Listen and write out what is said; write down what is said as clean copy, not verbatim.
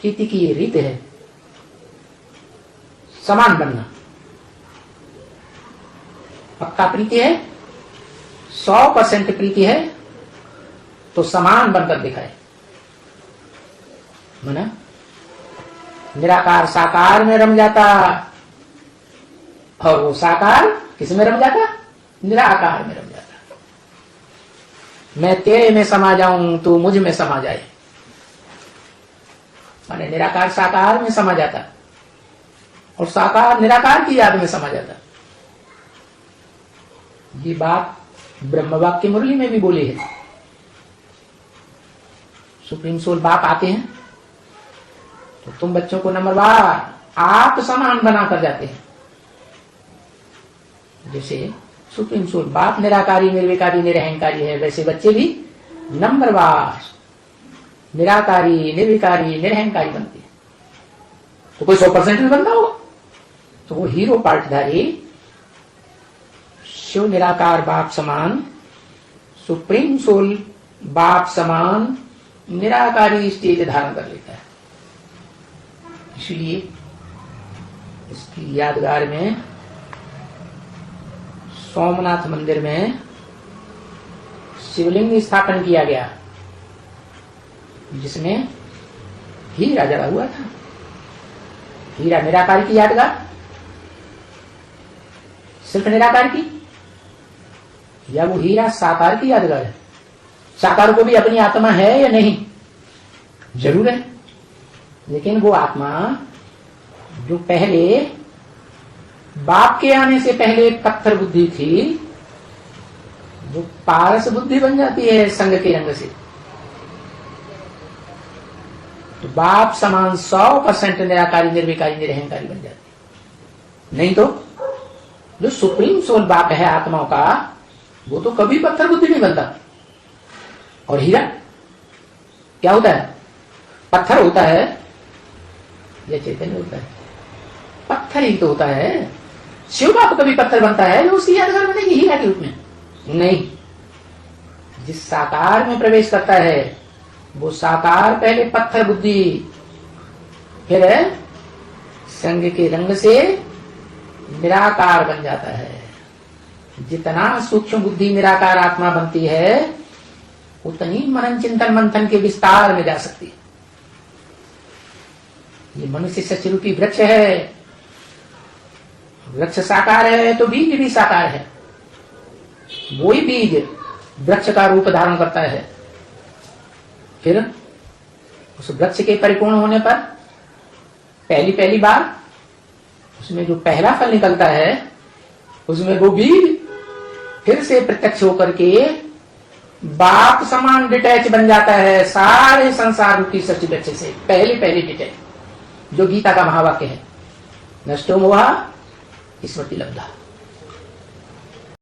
प्रीति की ये रीत है, समान बनना। पक्का प्रीति है, 100% प्रीति है, तो समान बनकर दिखाए। माना निराकार साकार में रम जाता, और वो साकार किस में रम जाता? निराकार में रम जाता। मैं तेरे में समा जाऊं, तू मुझ में समा जाए। माने निराकार साकार में समा जाता, और साकार निराकार की याद में समा जाता। ये बात ब्रह्मवाक्य मुरली में भी बोली है। सुप्रीम सोल बाप आते हैं तो तुम बच्चों को नंबरवार आप समान बनाकर जाते हैं। जैसे सुप्रीम सोल बाप निराकारी निर्विकारी निरहंकारी है, वैसे बच्चे भी नंबरवार निराकारी निर्विकारी निरहंकारी बनते हैं। तो कोई 100% भी बनता होगा, तो वो हीरो पार्टधारी शिव निराकार बाप समान, सुप्रीम सोल बाप समान निराकारी स्टेज धारण कर लेता है। इसलिए इसकी यादगार में सोमनाथ मंदिर में शिवलिंग स्थापन किया गया, जिसमें हीरा जड़ा हुआ था। हीरा निराकार की यादगार, सिर्फ निराकार की, या वो हीरा साकार की यादगार है? साकार को भी अपनी आत्मा है या नहीं? जरूर है, लेकिन वो आत्मा जो पहले बाप के आने से पहले पत्थर बुद्धि थी, वो पारस बुद्धि बन जाती है संग के रंग से। तो बाप समान 100% निराकारी निर्विकारी निरहंकारी बन जाती। नहीं तो जो सुप्रीम सोल बाप है आत्माओं का, वो तो कभी पत्थर बुद्धि नहीं बनता। और हीरा क्या होता है? पत्थर होता है या चैतन्य होता है? पत्थर ही तो होता है। शिव बाप कभी पत्थर बनता है जो उसकी यादगार बनेगी हीरा के रूप में? नहीं। जिस साकार में प्रवेश करता है वो साकार पहले पत्थर बुद्धि, फिर संग के रंग से निराकार बन जाता है। जितना सूक्ष्म बुद्धि निराकार आत्मा बनती है, उतनी मनन चिंतन मंथन के विस्तार में जा सकती है। ये मनुष्य सचरूपी वृक्ष है, वृक्ष साकार है तो बीज भी साकार है। वही बीज वृक्ष का रूप धारण करता है। फिर उस वृक्ष के परिपूर्ण होने पर पहली बार उसमें जो पहला फल निकलता है, उसमें वो बीज फिर से प्रत्यक्ष होकर के बाप समान डिटैच बन जाता है सारे संसार रूपी सच वृक्ष से। पहले डिटैच, जो गीता का महावाक्य है, नष्टो मोहा स्मृति लब्धा।